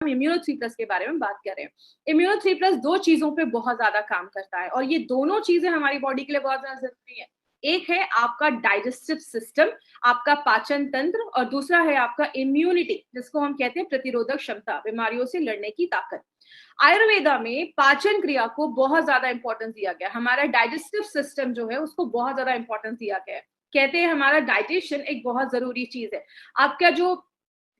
हम इम्यूनो 3+ के बारे में बात कर रहे हैं। इम्यूनो 3+ दो चीजों पे बहुत ज्यादा काम करता है और ये दोनों चीजें हमारी बॉडी के लिए बहुत ज्यादा जरूरी है। एक है आपका डाइजेस्टिव सिस्टम, आपका पाचन तंत्र, और दूसरा है आपका इम्यूनिटी, जिसको हम कहते हैं प्रतिरोधक क्षमता, बीमारियों से लड़ने की ताकत। आयुर्वेदा में पाचन क्रिया को बहुत ज्यादा इंपॉर्टेंस दिया गया। हमारा डाइजेस्टिव सिस्टम जो है उसको बहुत ज्यादा इंपॉर्टेंस दिया गया है। कहते हैं हमारा डाइजेशन एक बहुत जरूरी चीज है। आपका जो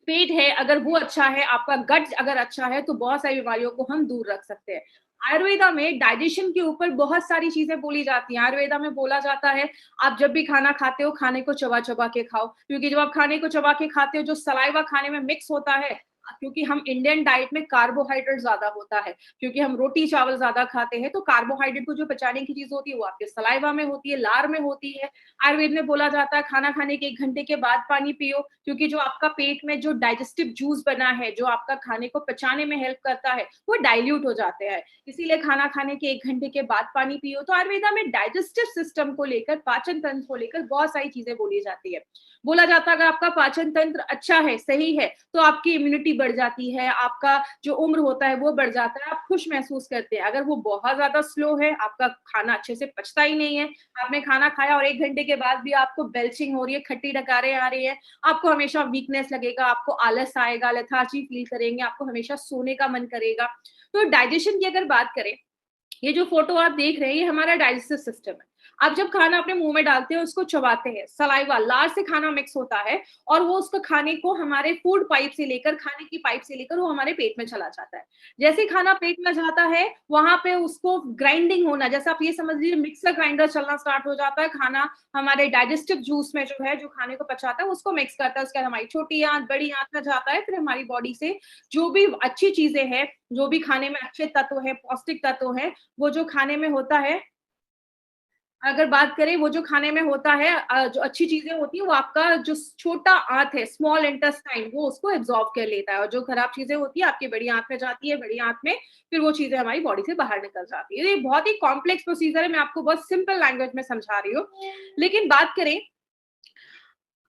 पेट है अगर वो अच्छा है, आपका गट अगर अच्छा है, तो बहुत सारी बीमारियों को हम दूर रख सकते हैं। आयुर्वेदा में डाइजेशन के ऊपर बहुत सारी चीजें बोली जाती हैं। आयुर्वेदा में बोला जाता है आप जब भी खाना खाते हो खाने को चबा चबा के खाओ, क्योंकि जब आप खाने को चबा के खाते हो जो सलाइवा खाने में मिक्स होता है, क्योंकि हम इंडियन डाइट में कार्बोहाइड्रेट ज्यादा होता है, क्योंकि हम रोटी चावल ज्यादा खाते हैं, तो कार्बोहाइड्रेट को जो पचाने की चीज होती है वो आपके सलाइवा में होती है, लार में होती है। आयुर्वेद में बोला जाता है खाना खाने के 1 घंटे के बाद पानी पियो, क्योंकि जो आपका पेट में जो डाइजेस्टिव जूस बना है, जो आपका खाने को पचाने में हेल्प करता है, वो डाइल्यूट हो जाते हैं, इसीलिए खाना खाने के 1 घंटे के बाद पानी पियो। तो आयुर्वेदा में डाइजेस्टिव सिस्टम को लेकर, पाचन तंत्र को लेकर बहुत सारी चीजें बोली जाती है। बोला जाता है अगर आपका पाचन तंत्र अच्छा है, सही है, तो आपकी इम्यूनिटी बढ़ जाती है, आपका जो उम्र होता है वो बढ़ जाता है, आप खुश महसूस करते हैं। अगर वो बहुत ज्यादा स्लो है, आपका खाना अच्छे से पचता ही नहीं है, आपने खाना खाया और 1 घंटे के बाद भी आपको बेल्चिंग हो रही है, खट्टी डकारें आ रही है, आपको हमेशा वीकनेस लगेगा, आपको आलस आएगा, लेथार्जी फील करेंगे, आपको हमेशा सोने का मन करेगा। तो डाइजेशन की अगर बात करें, ये जो फोटो आप देख रहे हैं ये हमारा डाइजेस्टिव सिस्टम है। आप जब खाना अपने मुंह में डालते हैं उसको चबाते हैं, सलाइवा लार से खाना मिक्स होता है और वो उसको खाने को हमारे फूड पाइप से लेकर, खाने की पाइप से लेकर वो हमारे पेट में चला जाता है। जैसे ही खाना पेट में जाता है वहां पे उसको ग्राइंडिंग होना, जैसे आप ये समझ लीजिए मिक्सर ग्राइंडर चलना स्टार्ट हो जाता है। खाना हमारे डाइजेस्टिव जूस में जो है, जो खाने को पचाता है उसको मिक्स करता है, उसके बाद हमारी छोटी आंत बड़ी आंत में जाता है, फिर हमारी बॉडी से जो भी अच्छी चीजें हैं, जो भी खाने में अच्छे तत्व है, पौष्टिक तत्व है, वो जो खाने में होता है, अगर बात करें वो जो खाने में होता है, जो अच्छी चीजें होती है वो आपका जो छोटा आंत है, स्मॉल इंटेस्टाइन, वो उसको एब्जॉर्ब कर लेता है, और जो खराब चीजें होती है आपकी बड़ी आंत में जाती है, बड़ी आंत में फिर वो चीजें हमारी बॉडी से बाहर निकल जाती है। ये बहुत ही कॉम्प्लेक्स प्रोसीजर है, मैं आपको बहुत सिंपल लैंग्वेज में समझा रही हूँ। लेकिन बात करें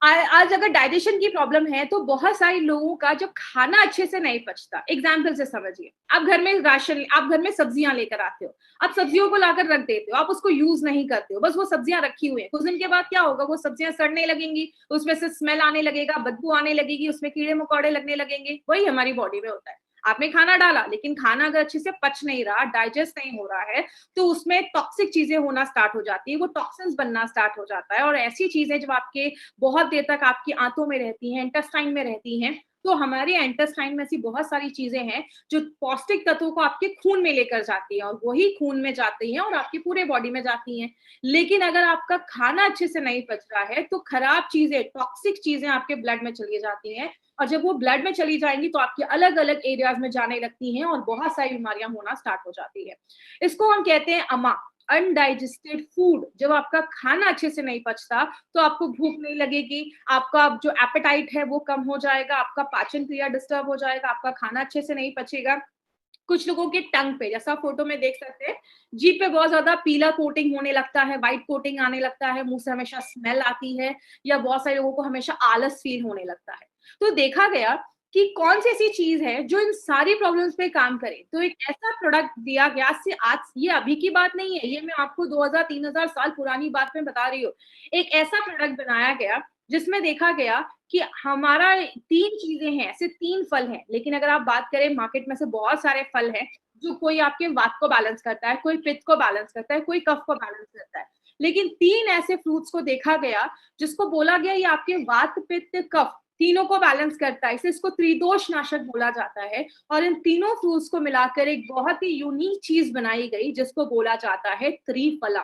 आज अगर डाइजेशन की प्रॉब्लम है तो बहुत सारे लोगों का जब खाना अच्छे से नहीं पचता। एग्जाम्पल से समझिए, आप घर में राशन, आप घर में सब्जियां लेकर आते हो, आप सब्जियों को लाकर रख देते हो, आप उसको यूज नहीं करते हो, बस वो सब्जियां रखी हुई है। कुछ दिन के बाद क्या होगा, वो सब्जियां सड़ने लगेंगी, उसमें से स्मेल आने लगेगा, बदबू आने लगेगी, उसमें कीड़े मकोड़े लगने लगेंगे। वही हमारी बॉडी में होता है। आपने खाना डाला लेकिन खाना अगर अच्छे से पच नहीं रहा, डाइजेस्ट नहीं हो रहा है, तो उसमें टॉक्सिक चीजें होना स्टार्ट हो जाती है, वो टॉक्सिन्स बनना स्टार्ट हो जाता है। और ऐसी चीजें जब आपके बहुत देर तक आपकी आंतों में रहती हैं, इंटेस्टाइन में रहती हैं, तो हमारे इंटेस्टाइन में ऐसी बहुत सारी चीजें हैं जो पौष्टिक तत्वों को आपके खून में लेकर जाती हैं, और वही खून में जाती हैं और आपकी पूरे बॉडी में जाती हैं। लेकिन अगर आपका खाना अच्छे से नहीं पच रहा है तो खराब चीजें, टॉक्सिक चीजें आपके ब्लड में चली जाती हैं, और जब वो ब्लड में चली जाएंगी तो आपके अलग अलग एरियाज में जाने लगती हैं और बहुत सारी बीमारियां होना स्टार्ट हो जाती है। इसको हम कहते हैं अमा, अनडाइजेस्टेड फूड। जब आपका खाना अच्छे से नहीं पचता तो आपको भूख नहीं लगेगी, आपका जो एपेटाइट है वो कम हो जाएगा, आपका पाचन क्रिया डिस्टर्ब हो जाएगा, आपका खाना अच्छे से नहीं पचेगा। कुछ लोगों के टंग पे, जैसा फोटो में देख सकते हैं, जीभ पे बहुत ज्यादा पीला कोटिंग होने लगता है, व्हाइट कोटिंग आने लगता है, मुंह से हमेशा स्मेल आती है, या बहुत सारे लोगों को हमेशा आलस फील होने लगता है। तो देखा गया कि कौन सी ऐसी चीज है जो इन सारी प्रॉब्लम्स पे काम करे, तो एक ऐसा प्रोडक्ट दिया गया, से आज, ये अभी की बात नहीं है, ये मैं आपको 2000-3000 साल पुरानी बात में बता रही हूँ। एक ऐसा प्रोडक्ट बनाया गया जिसमें देखा गया कि हमारा 3 चीजें हैं, ऐसे 3 फल हैं, लेकिन अगर आप बात करें मार्केट में से बहुत सारे फल हैं, जो कोई आपके वात को बैलेंस करता है, कोई पित्त को बैलेंस करता है, कोई कफ को बैलेंस करता है, लेकिन 3 ऐसे फ्रूट्स को देखा गया जिसको बोला गया ये आपके वात, पित्त, कफ तीनों को बैलेंस करता है, इसे इसको त्रिदोष नाशक बोला जाता है। और इन तीनों फ्रूट्स को मिलाकर एक बहुत ही यूनिक चीज बनाई गई जिसको बोला जाता है त्रिफला।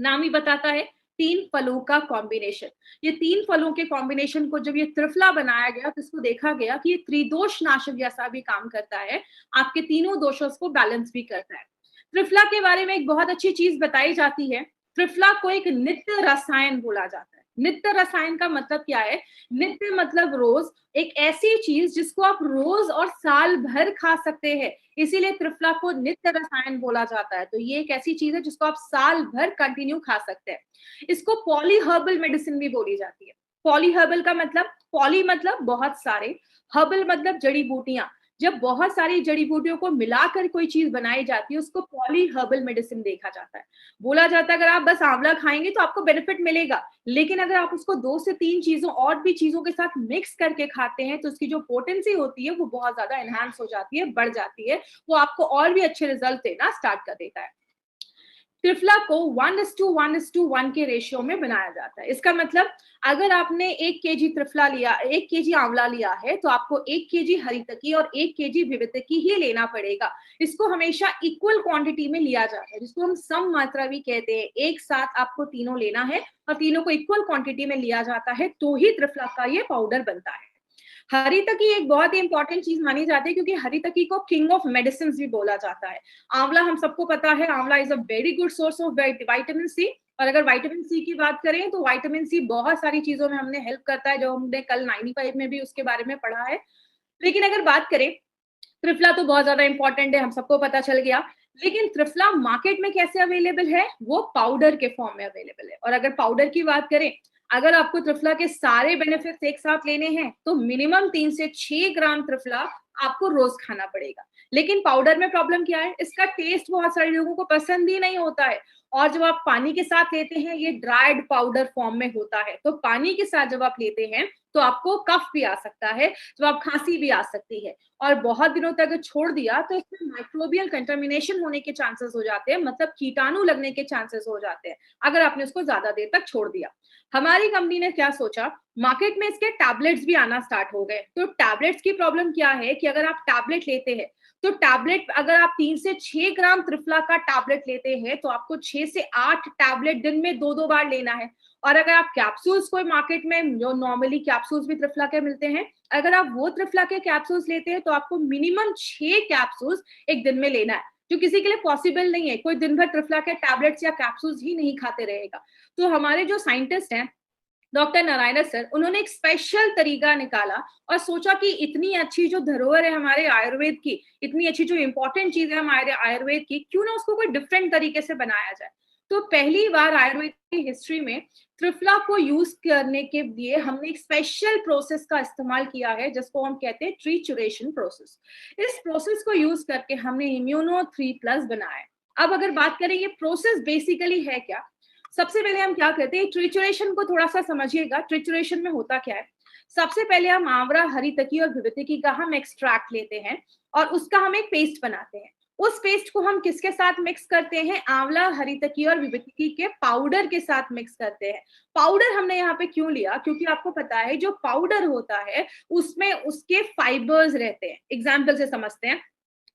नाम ही बताता है 3 फलों का कॉम्बिनेशन। ये 3 फलों के कॉम्बिनेशन को जब ये त्रिफला बनाया गया तो इसको देखा गया कि ये त्रिदोष नाशक जैसा भी काम करता है, आपके तीनों दोषों को बैलेंस भी करता है। त्रिफला के बारे में एक बहुत अच्छी चीज बताई जाती है, त्रिफला को एक नित्य रसायन बोला जाता है। नित्य रसायन का मतलब क्या है? नित्य मतलब रोज, एक ऐसी चीज जिसको आप रोज और साल भर खा सकते हैं, इसीलिए त्रिफला को नित्य रसायन बोला जाता है। तो ये एक ऐसी चीज है जिसको आप साल भर कंटिन्यू खा सकते हैं। इसको पॉली हर्बल मेडिसिन भी बोली जाती है। पॉली हर्बल का मतलब, पॉली मतलब बहुत सारे, हर्बल मतलब जड़ी बूटियां। जब बहुत सारी जड़ी बूटियों को मिलाकर कोई चीज बनाई जाती है उसको पॉली हर्बल मेडिसिन देखा जाता है। बोला जाता है अगर आप बस आंवला खाएंगे तो आपको बेनिफिट मिलेगा, लेकिन अगर आप उसको 2 से 3 चीजों और भी चीजों के साथ मिक्स करके खाते हैं तो उसकी जो पोटेंसी होती है वो बहुत ज्यादा एनहांस हो जाती है, बढ़ जाती है, वो आपको और भी अच्छे रिजल्ट देना स्टार्ट कर देता है। त्रिफला को 1:1:1 के रेशियो में बनाया जाता है। इसका मतलब अगर आपने 1 केजी त्रिफला लिया, 1 केजी आंवला लिया है तो आपको 1 केजी हरितकी और 1 केजी विवितकी ही लेना पड़ेगा। इसको हमेशा इक्वल क्वांटिटी में लिया जाता है, जिसको हम सम मात्रा भी कहते हैं। एक साथ आपको तीनों लेना है और तीनों को इक्वल क्वांटिटी में लिया जाता है तो ही त्रिफला का ये पाउडर बनता है। हरितकी एक बहुत ही इंपॉर्टेंट चीज मानी जाती है क्योंकि हरितकी को किंग ऑफ मेडिसिन भी बोला जाता है। आंवला हम सबको पता है, amla is a very good source of vitamin C. और अगर विटामिन सी की बात करें तो विटामिन सी बहुत सारी चीजों में हमने हेल्प करता है, जो हमने कल 95 में भी उसके बारे में पढ़ा है। लेकिन अगर बात करें, त्रिफला तो बहुत ज्यादा इंपॉर्टेंट है, हम सबको पता चल गया। लेकिन त्रिफला मार्केट में कैसे अवेलेबल है? वो पाउडर के फॉर्म में अवेलेबल है। और अगर पाउडर की बात करें, अगर आपको त्रिफला के सारे बेनिफिट्स एक साथ लेने हैं तो मिनिमम 3 से 6 ग्राम त्रिफला आपको रोज खाना पड़ेगा। लेकिन पाउडर में प्रॉब्लम क्या है? इसका टेस्ट बहुत सारे लोगों को पसंद ही नहीं होता है। और जब आप पानी के साथ लेते हैं, ये ड्राइड पाउडर फॉर्म में होता है, तो पानी के साथ जब आप लेते हैं तो आपको कफ भी आ सकता है, तो आप खांसी भी आ सकती है। और बहुत दिनों तक छोड़ दिया तो इसमें माइक्रोबियल कंटामिनेशन होने के चांसेस हो जाते हैं, मतलब कीटाणु लगने के चांसेस हो जाते हैं अगर आपने उसको ज्यादा देर तक छोड़ दिया। हमारी कंपनी ने क्या सोचा, मार्केट में इसके टैबलेट्स भी आना स्टार्ट हो गए। तो टैबलेट्स की प्रॉब्लम क्या है कि अगर आप टैबलेट लेते हैं तो टैबलेट, अगर आप 3 से 6 ग्राम त्रिफला का टैबलेट लेते हैं तो आपको 6 से 8 टैबलेट दिन में 2-2 बार लेना है। और अगर आप कैप्सूल्स, कोई मार्केट में जो नॉर्मली कैप्सूल्स भी त्रिफला के मिलते हैं, अगर आप वो त्रिफला के कैप्सूल्स लेते हैं तो आपको मिनिमम 6 कैप्सूल्स एक दिन में लेना है, जो किसी के लिए पॉसिबल नहीं है। कोई दिन भर त्रिफला के टैबलेट्स या कैप्सूल्स ही नहीं खाते रहेगा। तो हमारे जो साइंटिस्ट हैं, डॉक्टर नारायण सर, उन्होंने एक स्पेशल तरीका निकाला और सोचा कि इतनी अच्छी जो धरोहर है हमारे आयुर्वेद की, इतनी अच्छी जो इंपॉर्टेंट चीज है हमारे आयुर्वेद की, क्यों ना उसको कोई डिफरेंट तरीके से बनाया जाए। तो पहली बार आयुर्वेद की हिस्ट्री में त्रिफला को यूज करने के लिए हमने एक स्पेशल प्रोसेस का इस्तेमाल किया है, जिसको हम कहते हैं ट्रीचुरेशन प्रोसेस। इस प्रोसेस को यूज करके हमने इम्यूनो 3+ बनाया। अब अगर बात करें ये प्रोसेस बेसिकली है क्या, सबसे पहले हम क्या करते हैं, ट्रिचुरेशन को थोड़ा सा समझिएगा। ट्रिचुरेशन में होता क्या है, सबसे पहले हम आंवला, हरितकी और विवितकी का हम एक्सट्रैक्ट लेते हैं और उसका हम एक पेस्ट बनाते हैं। उस पेस्ट को हम किसके साथ मिक्स करते हैं? आंवला, हरितकी और विवितकी के पाउडर के साथ मिक्स करते हैं। पाउडर हमने यहाँ पे क्यों लिया? क्योंकि आपको पता है जो पाउडर होता है उसमें उसके फाइबर्स रहते हैं। एग्जाम्पल से समझते हैं,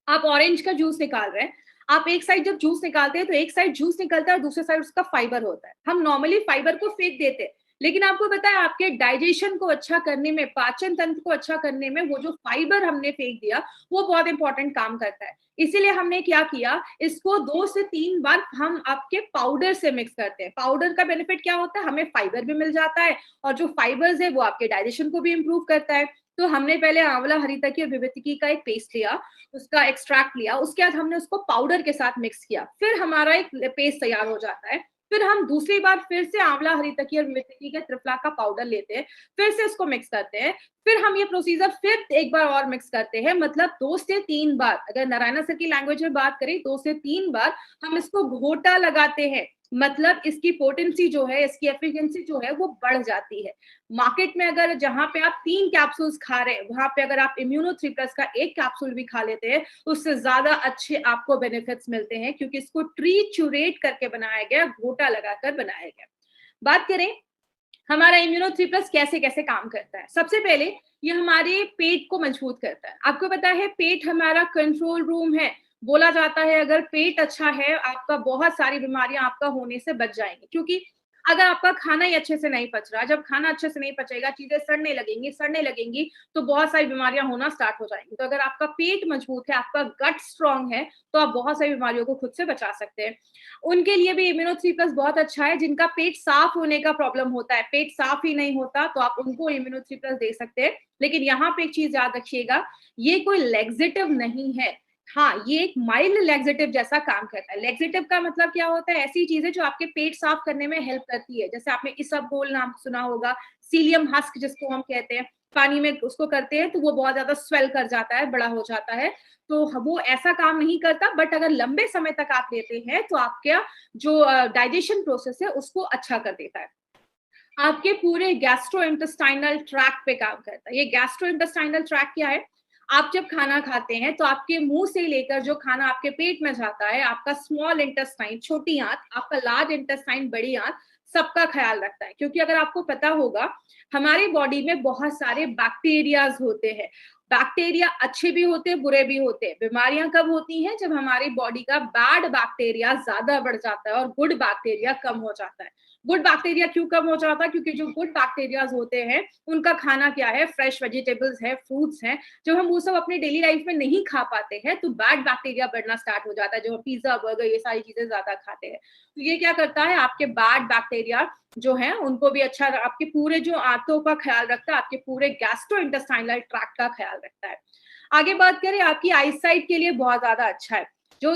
आप ऑरेंज का जूस निकाल रहे हैं, आप एक साइड जब जूस निकालते हैं तो एक साइड जूस निकलता है और दूसरे साइड उसका फाइबर होता है। हम नॉर्मली फाइबर को फेंक देते हैं, लेकिन आपको पता है आपके डाइजेशन को अच्छा करने में, पाचन तंत्र को अच्छा करने में, वो जो फाइबर हमने फेंक दिया वो बहुत इंपॉर्टेंट काम करता है। इसीलिए हमने क्या किया, इसको 2 से 3 बार हम आपके पाउडर से मिक्स करते हैं। पाउडर का बेनिफिट क्या होता है, हमें फाइबर भी मिल जाता है और जो फाइबर्स है वो आपके डाइजेशन को भी इंप्रूव करता है। तो हमने पहले आंवला, हरितकी और विवितकी का एक पेस्ट लिया, उसका एक्सट्रैक्ट लिया, उसके बाद हमने उसको पाउडर के साथ मिक्स किया, फिर हमारा एक पेस्ट तैयार हो जाता है। फिर हम दूसरी बार फिर से आंवला, हरितकी और विवितकी के त्रिफला का पाउडर लेते हैं, फिर से उसको मिक्स करते हैं, फिर हम ये प्रोसीजर फिर एक बार और मिक्स करते हैं। मतलब 2 से 3 बार, अगर नारायण सर की लैंग्वेज में बात करें, 2 से 3 बार हम इसको घोटा लगाते हैं। मतलब इसकी पोटेंसी जो है, इसकी एफिशिएंसी जो है वो बढ़ जाती है। मार्केट में अगर जहां पे आप 3 कैप्सूल्स खा रहे हैं, वहां पे अगर आप इम्यूनो 3+ का एक कैप्सूल भी खा लेते हैं, उससे ज्यादा अच्छे आपको बेनिफिट्स मिलते हैं, क्योंकि इसको ट्रीचुरेट करके बनाया गया, घोटा लगाकर बनाया गया। बात करें हमारा इम्यूनो 3+ कैसे कैसे काम करता है, सबसे पहले ये हमारे पेट को मजबूत करता है। आपको पता है पेट हमारा कंट्रोल रूम है। बोला जाता है अगर पेट अच्छा है, आपका बहुत सारी बीमारियां आपका होने से बच जाएंगी, क्योंकि अगर आपका खाना ही अच्छे से नहीं पच रहा, जब खाना अच्छे से नहीं पचेगा, चीजें सड़ने लगेंगी तो बहुत सारी बीमारियां होना स्टार्ट हो जाएंगी। तो अगर आपका पेट मजबूत है, आपका गट स्ट्रांग है, तो आप बहुत सारी बीमारियों को खुद से बचा सकते हैं। उनके लिए भी इम्यूनो 3+ बहुत अच्छा है, जिनका पेट साफ होने का प्रॉब्लम होता है, पेट साफ ही नहीं होता, तो आप उनको इम्यूनो 3+ दे सकते हैं। लेकिन यहाँ पे एक चीज याद रखिएगा, ये कोई लेग्जेटिव नहीं है। हाँ, ये एक माइल्ड लेग्जेटिव जैसा काम करता है। लेग्जेटिव का मतलब क्या होता है, ऐसी चीजें जो आपके पेट साफ करने में हेल्प करती है। जैसे आपने इसबगोल नाम सुना होगा, सीलियम हस्क जिसको हम कहते हैं, पानी में उसको करते हैं तो वो बहुत ज्यादा स्वेल कर जाता है, बड़ा हो जाता है। तो वो ऐसा काम नहीं करता, बट अगर लंबे समय तक आप लेते हैं तो आपका जो डाइजेशन प्रोसेस है उसको अच्छा कर देता है। आपके पूरे गैस्ट्रोइंटेस्टाइनल ट्रैक्ट पे काम करता है। ये गैस्ट्रोइंटेस्टाइनल ट्रैक्ट क्या है? आप जब खाना खाते हैं तो आपके मुंह से लेकर जो खाना आपके पेट में जाता है, आपका स्मॉल इंटेस्टाइन छोटी आंत, आपका लार्ज इंटेस्टाइन बड़ी आंत, सबका ख्याल रखता है। क्योंकि अगर आपको पता होगा, हमारी बॉडी में बहुत सारे बैक्टीरियाज होते हैं। बैक्टीरिया अच्छे भी होते हैं, बुरे भी होते हैं। बीमारियां कब होती हैं? जब हमारी बॉडी का बैड बैक्टीरिया ज्यादा बढ़ जाता है और गुड बैक्टीरिया कम हो जाता है। गुड बैक्टीरिया क्यों कम हो जाता है? क्योंकि जो गुड बैक्टीरियाज होते हैं उनका खाना क्या है? फ्रेश वेजिटेबल्स है, फ्रूट्स हैं। जब हम वो सब अपने डेली लाइफ में नहीं खा पाते हैं तो बैड बैक्टीरिया बढ़ना स्टार्ट हो जाता है। जो पिज्जा, बर्गर, ये सारी चीजें ज्यादा खाते हैं तो ये क्या करता है? आपके बैड बैक्टीरिया जो है उनको भी अच्छा, आपके पूरे जो आंतों का ख्याल रखता है, आपके पूरे गैस्ट्रोइंटेस्टाइनल ट्रैक्ट का ख्याल रखता है। आगे बात करें, आपकी आईसाइट के लिए बहुत ज्यादा अच्छा है। जो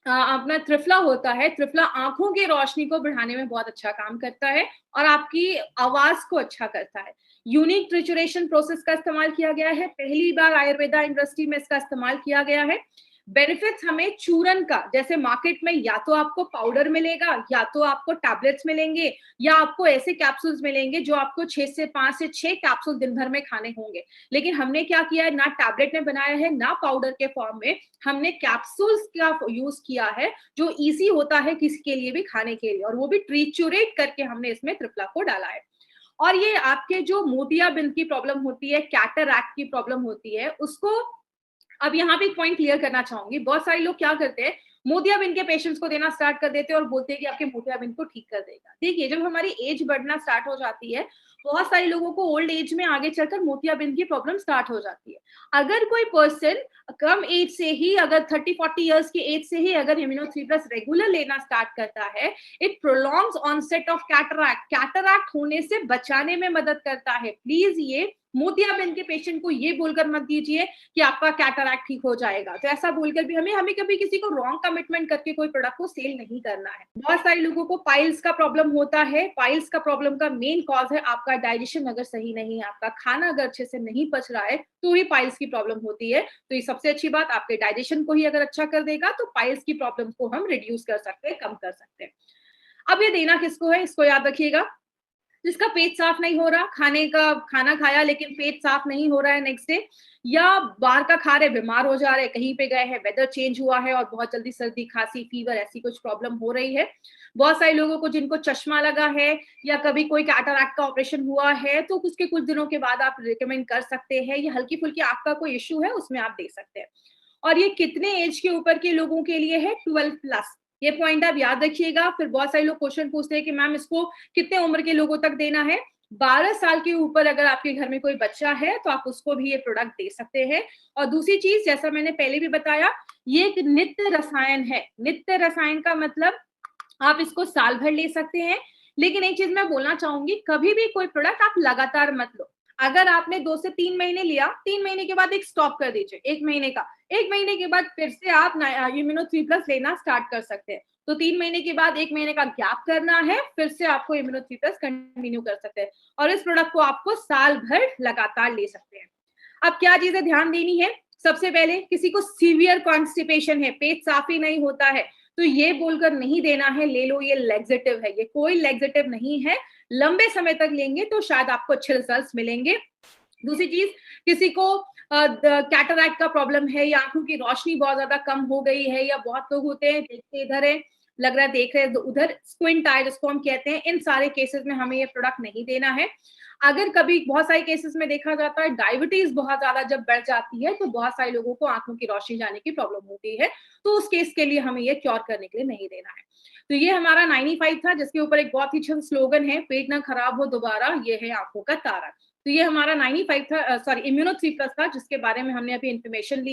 अपना त्रिफला होता है, त्रिफला आंखों की रोशनी को बढ़ाने में बहुत अच्छा काम करता है और आपकी आवाज को अच्छा करता है। यूनिक ट्रिचुरेशन प्रोसेस का इस्तेमाल किया गया है, पहली बार आयुर्वेदा इंडस्ट्री में इसका इस्तेमाल किया गया है। बेनिफिट्स हमें चूरन का, जैसे मार्केट में या तो आपको पाउडर मिलेगा या तो आपको टैबलेट्स मिलेंगे या आपको ऐसे कैप्सूल्स मिलेंगे जो आपको 5 से 6 कैप्सूल दिन भर में खाने होंगे। लेकिन हमने क्या किया है, ना टैबलेट में बनाया है ना पाउडर के फॉर्म में, हमने कैप्सूल्स का यूज किया है जो इजी होता है किसी के लिए भी खाने के लिए, और वो भी ट्रीचुरेट करके हमने इसमें त्रिफला को डाला है। और ये आपके जो मोतियाबिंद की प्रॉब्लम होती है, कैटरैक्ट की प्रॉब्लम होती है, उसको अब यहाँ पे एक पॉइंट क्लियर करना चाहूंगी। बहुत सारे लोग क्या करते हैं, मोतियाबिंद के पेशेंट्स को देना स्टार्ट कर देते हैं और बोलते हैं कि आपके मोतियाबिंद को ठीक कर देगा। देखिए, जब हमारी एज बढ़ना स्टार्ट हो जाती है, बहुत सारे लोगों को ओल्ड एज में आगे चलकर मोतियाबिंद की प्रॉब्लम स्टार्ट हो जाती है। अगर कोई पर्सन कम एज से ही, अगर 30-40 इयर्स की एज से ही अगर इम्यूनो 3 प्लस रेगुलर लेना स्टार्ट करता है, it prolongs onset of cataract, cataract होने से बचाने में मदद करता है। प्लीज ये मोतियाबिंद के पेशेंट को ये बोलकर मत दीजिए कि आपका कैटरैक्ट ठीक हो जाएगा। तो ऐसा बोलकर भी हमें कभी किसी को रॉन्ग कमिटमेंट करके कोई प्रोडक्ट को सेल नहीं करना है। बहुत सारे लोगों को पाइल्स का प्रॉब्लम होता है। पाइल्स का प्रॉब्लम का मेन कॉज है आपका डाइजेशन अगर सही नहीं है, आपका खाना अगर अच्छे से नहीं पच रहा है, तो ही पाइल्स की प्रॉब्लम होती है। तो ये सबसे अच्छी बात, आपके डाइजेशन को ही अगर अच्छा कर देगा तो पाइल्स की प्रॉब्लम को हम रिड्यूस कर सकते हैं, कम कर सकते हैं। अब ये देना किसको है, इसको याद रखिएगा। जिसका पेट साफ नहीं हो रहा, खाना खाया लेकिन पेट साफ नहीं हो रहा है नेक्स्ट डे, या बाहर का खा रहे, बीमार हो जा रहे, कहीं पे गए हैं, वेदर चेंज हुआ है और बहुत जल्दी सर्दी, खांसी, फीवर ऐसी कुछ प्रॉब्लम हो रही है। बहुत सारे लोगों को जिनको चश्मा लगा है या कभी कोई कैटरैक्ट का ऑपरेशन हुआ है, तो उसके कुछ दिनों के बाद आप रिकमेंड कर सकते हैं। ये हल्की फुल्की आंख का कोई इश्यू है, उसमें आप दे सकते हैं। और ये कितने एज के ऊपर के लोगों के लिए है? 12 प्लस। ये पॉइंट आप याद रखिएगा। फिर बहुत सारे लोग क्वेश्चन पूछते हैं कि मैम इसको कितने उम्र के लोगों तक देना है? 12 साल के ऊपर अगर आपके घर में कोई बच्चा है तो आप उसको भी ये प्रोडक्ट दे सकते हैं। और दूसरी चीज, जैसा मैंने पहले भी बताया, ये एक नित्य रसायन है। नित्य रसायन का मतलब आप इसको साल भर ले सकते हैं। लेकिन एक चीज मैं बोलना चाहूंगी, कभी भी कोई प्रोडक्ट आप लगातार मत लो। अगर आपने 2 से 3 महीने लिया, 3 महीने के बाद एक स्टॉप कर दीजिए, 1 महीने का। 1 महीने के बाद फिर से आप इम्यूनो 3 प्लस लेना स्टार्ट कर सकते हैं। तो 3 महीने के बाद 1 महीने का गैप करना है, फिर से आपको इम्यूनो 3 प्लस कंटिन्यू कर सकते हैं। और इस प्रोडक्ट को आपको साल भर लगातार ले सकते हैं। अब क्या चीजें ध्यान देनी है? सबसे पहले, किसी को सीवियर कॉन्स्टिपेशन है, पेट साफ ही नहीं होता है, तो ये बोलकर नहीं देना है ले लो ये लैक्सेटिव है। ये कोई लैक्सेटिव नहीं है। लंबे समय तक लेंगे तो शायद आपको अच्छे रिजल्ट्स मिलेंगे। दूसरी चीज, किसी को कैटरैक्ट का प्रॉब्लम है या आंखों की रोशनी बहुत ज्यादा कम हो गई है, या बहुत लोग होते हैं देखते इधर है, लग रहा है देख रहे हैं उधर, स्क्विंट आई जिसको हम कहते हैं, इन सारे केसेस में हमें ये प्रोडक्ट नहीं देना है। अगर कभी बहुत सारे केसेस में देखा जाता है डायबिटीज बहुत ज्यादा जब बढ़ जाती है, तो बहुत सारे लोगों को आंखों की रोशनी जाने की प्रॉब्लम होती है, तो उस केस के लिए हमें ये क्योर करने के लिए नहीं देना है। तो ये हमारा 95 था, जिसके ऊपर एक बहुत ही अच्छा स्लोगन है, पेट ना खराब हो दोबारा, ये है आंखों का तारा। तो ये हमारा 95 था, सॉरी इम्यूनो 3 प्लस था, जिसके बारे में हमने अभी इंफॉर्मेशन ली।